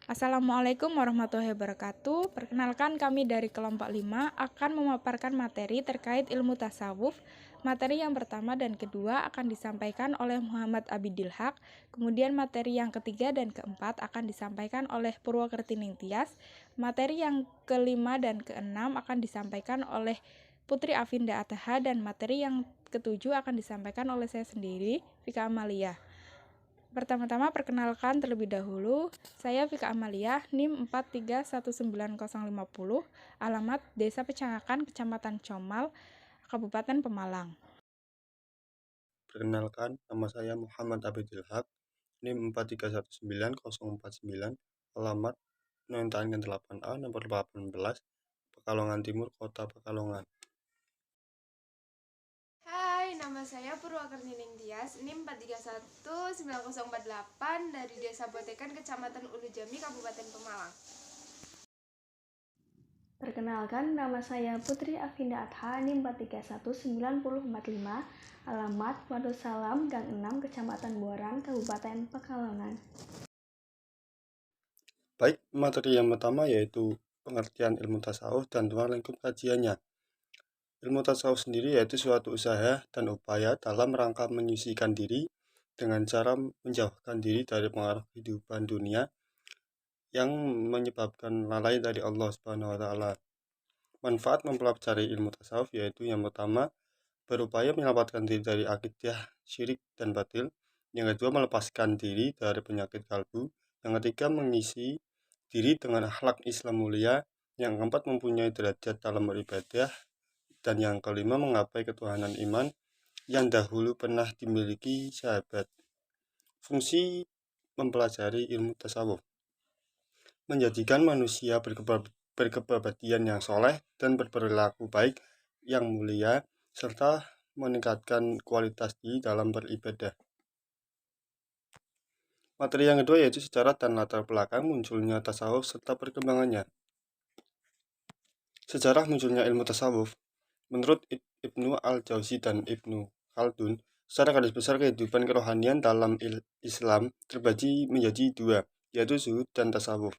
Assalamualaikum warahmatullahi wabarakatuh. Perkenalkan, kami dari kelompok 5 akan memaparkan materi terkait ilmu tasawuf. Materi yang pertama dan kedua akan disampaikan oleh Muhammad Abidil Haq. Kemudian materi yang ketiga dan keempat akan disampaikan oleh Purwokerti Ningtyas. Materi yang kelima dan keenam akan disampaikan oleh Putri Afinda Ataha, dan materi yang ketujuh akan disampaikan oleh saya sendiri, Vika Amalia. Pertama-tama perkenalkan terlebih dahulu, saya Vika Amalia, NIM 4319050, alamat Desa Pecangakan, Kecamatan Comal, Kabupaten Pemalang. Perkenalkan, nama saya Muhammad Abidil Haq, NIM 4319049, alamat Nontaan 8A, nomor 18, Pekalongan Timur, Kota Pekalongan. Hai, nama saya Purwokerti Ningtyas, NIM 4319048 dari Desa Botekan, Kecamatan Ulujami, Kabupaten Pemalang. Perkenalkan, nama saya Putri Afinda Atha, NIM 4319045, alamat Wadussalam, Gang 6, Kecamatan Buaran, Kabupaten Pekalongan. Baik, materi yang pertama yaitu pengertian ilmu tasawuf dan ruang lingkup kajiannya. Ilmu tasawuf sendiri yaitu suatu usaha dan upaya dalam rangka menyucikan diri dengan cara menjauhkan diri dari pengaruh kehidupan dunia yang menyebabkan lalai dari Allah Subhanahu wa taala. Manfaat mempelajari ilmu tasawuf yaitu yang pertama, berupaya menyelamatkan diri dari akidah syirik dan batil. Yang kedua, melepaskan diri dari penyakit kalbu. Yang ketiga, mengisi diri dengan akhlak Islam mulia. Yang keempat, mempunyai derajat dalam beribadah. Dan yang kelima, menggapai ketuhanan iman yang dahulu pernah dimiliki sahabat. Fungsi mempelajari ilmu tasawuf: menjadikan manusia berkepribadian yang soleh dan berperilaku baik yang mulia, serta meningkatkan kualitas diri dalam beribadah. Materi yang kedua yaitu sejarah dan latar belakang munculnya tasawuf serta perkembangannya. Sejarah munculnya ilmu tasawuf. Menurut Ibnu Al-Jauzi dan Ibnu Khaldun, secara garis besar kehidupan kerohanian dalam Islam terbagi menjadi dua, yaitu zuhud dan tasawuf.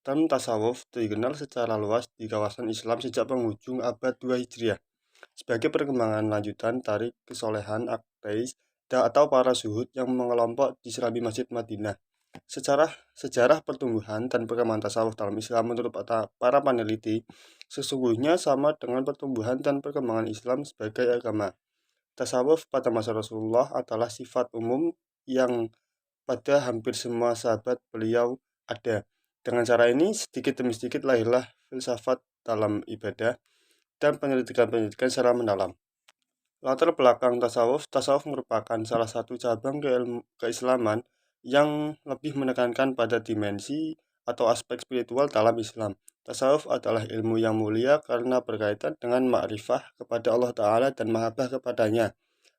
Term tasawuf dikenal secara luas di kawasan Islam sejak penghujung abad 2 Hijriah sebagai perkembangan lanjutan tarik kesolehan akteis atau para zuhud yang mengelompok di serambi Masjid Madinah. Sejarah pertumbuhan dan perkembangan tasawuf dalam Islam menurut para peneliti sesungguhnya sama dengan pertumbuhan dan perkembangan Islam sebagai agama. Tasawuf pada masa Rasulullah adalah sifat umum yang pada hampir semua sahabat beliau ada. Dengan cara ini, sedikit demi sedikit lahirlah filsafat dalam ibadah dan penyelidikan-penyelidikan secara mendalam. Latar belakang tasawuf: tasawuf merupakan salah satu cabang keislaman yang lebih menekankan pada dimensi atau aspek spiritual dalam Islam. Tasawuf adalah ilmu yang mulia karena berkaitan dengan makrifah kepada Allah Ta'ala dan mahabbah kepadanya.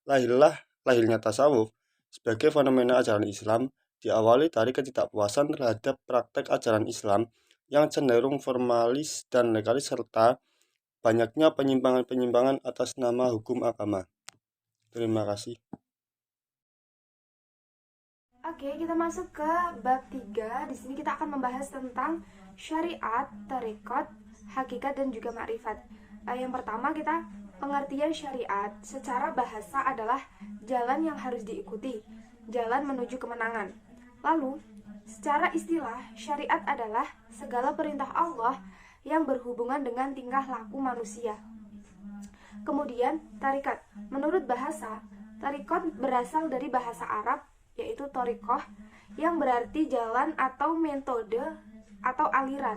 Lahirnya tasawuf sebagai fenomena ajaran Islam diawali dari ketidakpuasan terhadap praktek ajaran Islam yang cenderung formalis dan legalis serta banyaknya penyimpangan-penyimpangan atas nama hukum agama. Terima kasih. Oke, kita masuk ke bab 3. Di sini kita akan membahas tentang syariat, tarekat, hakikat, dan juga makrifat. Yang pertama, kita pengertian syariat secara bahasa adalah jalan yang harus diikuti, jalan menuju kemenangan. Lalu, secara istilah, syariat adalah segala perintah Allah yang berhubungan dengan tingkah laku manusia. Kemudian, tarikat. Menurut bahasa, tarikat berasal dari bahasa Arab, yaitu torikoh, yang berarti jalan atau metode atau aliran.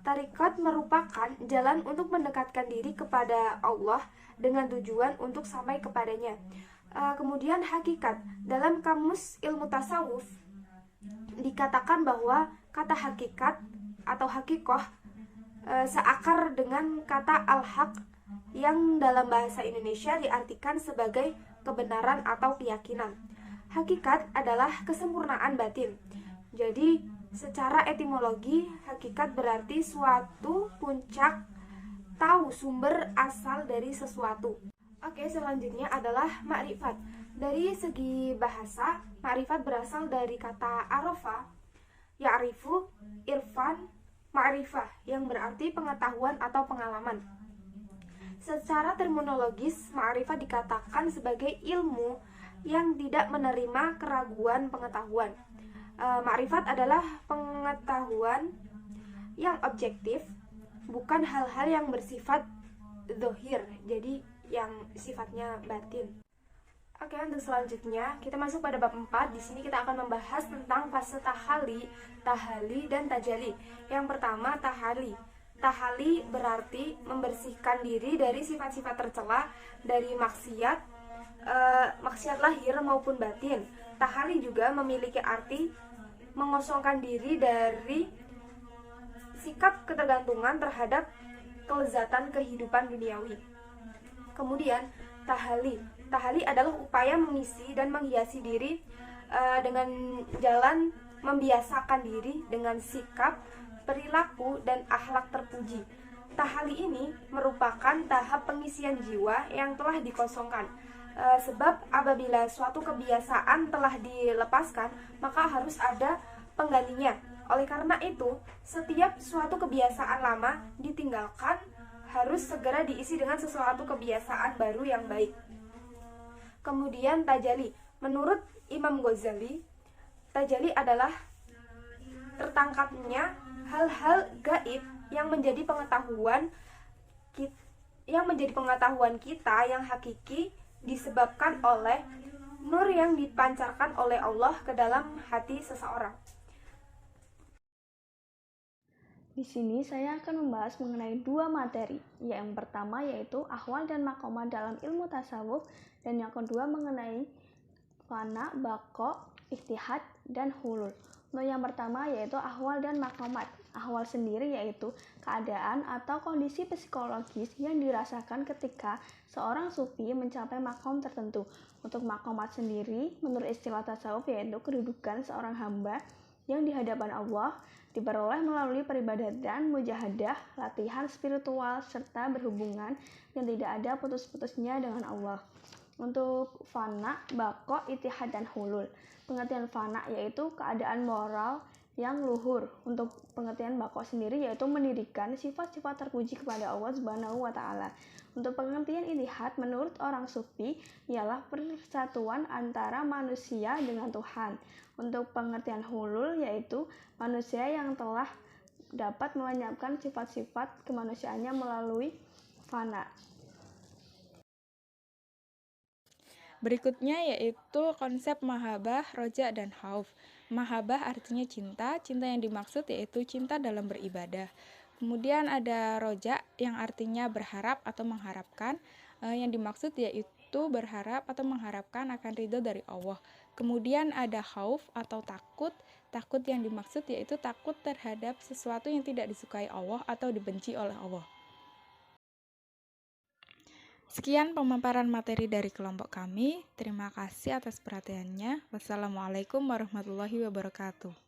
Tarikat merupakan jalan untuk mendekatkan diri kepada Allah dengan tujuan untuk sampai kepadanya. Kemudian hakikat. Dalam kamus ilmu tasawuf dikatakan bahwa kata hakikat atau hakikoh seakar dengan kata al-haq yang dalam bahasa Indonesia diartikan sebagai kebenaran atau keyakinan. Hakikat adalah kesempurnaan batin. Jadi, secara etimologi, hakikat berarti suatu puncak, tahu sumber asal dari sesuatu. Oke, selanjutnya adalah makrifat. Dari segi bahasa, makrifat berasal dari kata arafa yang Ta'rifu, irfan, ma'rifah, yang berarti pengetahuan atau pengalaman. Secara terminologis, ma'rifah dikatakan sebagai ilmu yang tidak menerima keraguan pengetahuan. Ma'rifat adalah pengetahuan yang objektif, bukan hal-hal yang bersifat zahir, jadi yang sifatnya batin. Oke, untuk selanjutnya kita masuk pada bab 4. Di sini kita akan membahas tentang fase tahali, tahali, dan tajali. Yang pertama, tahali. Tahali berarti membersihkan diri dari sifat-sifat tercela, dari maksiat, maksiat lahir maupun batin. Tahali juga memiliki arti mengosongkan diri dari sikap ketergantungan terhadap kelezatan kehidupan duniawi. Kemudian, tahali. Tahali adalah upaya mengisi dan menghiasi diri dengan jalan membiasakan diri dengan sikap, perilaku, dan akhlak terpuji. Tahali ini merupakan tahap pengisian jiwa yang telah dikosongkan. Sebab apabila suatu kebiasaan telah dilepaskan, maka harus ada penggantinya. Oleh karena itu, setiap suatu kebiasaan lama ditinggalkan harus segera diisi dengan sesuatu kebiasaan baru yang baik. Kemudian tajali. Menurut Imam Ghazali, tajali adalah tertangkapnya hal-hal gaib yang menjadi pengetahuan kita yang hakiki, disebabkan oleh nur yang dipancarkan oleh Allah ke dalam hati seseorang. Di sini saya akan membahas mengenai dua materi. Yang pertama yaitu ahwal dan maqamat dalam ilmu tasawuf, dan yang kedua mengenai fana, baqo, ittihad, dan hulul. Untuk yang pertama yaitu ahwal dan maqamat. Ahwal sendiri yaitu keadaan atau kondisi psikologis yang dirasakan ketika seorang sufi mencapai makom tertentu. Untuk maqamat sendiri, menurut istilah tasawuf yaitu kedudukan seorang hamba yang di hadapan Allah diperoleh melalui peribadatan, mujahadah, latihan spiritual, serta berhubungan yang tidak ada putus-putusnya dengan Allah. Untuk fana, baqo, ittihad, dan hulul. Pengertian fana yaitu keadaan moral yang luhur. Untuk pengertian baqo sendiri yaitu mendirikan sifat-sifat terpuji kepada Allah Subhanahu wa Ta'ala. Untuk pengertian ittihad menurut orang sufi ialah persatuan antara manusia dengan Tuhan. Untuk pengertian hulul yaitu manusia yang telah dapat melenyapkan sifat-sifat kemanusiaannya melalui fana. Berikutnya yaitu konsep mahabbah, roja, dan khauf. Mahabbah artinya cinta, cinta yang dimaksud yaitu cinta dalam beribadah. Kemudian ada roja yang artinya berharap atau mengharapkan, yang dimaksud yaitu berharap atau mengharapkan akan ridho dari Allah. Kemudian ada khauf atau takut, takut yang dimaksud yaitu takut terhadap sesuatu yang tidak disukai Allah atau dibenci oleh Allah. Sekian pemaparan materi dari kelompok kami. Terima kasih atas perhatiannya. Wassalamualaikum warahmatullahi wabarakatuh.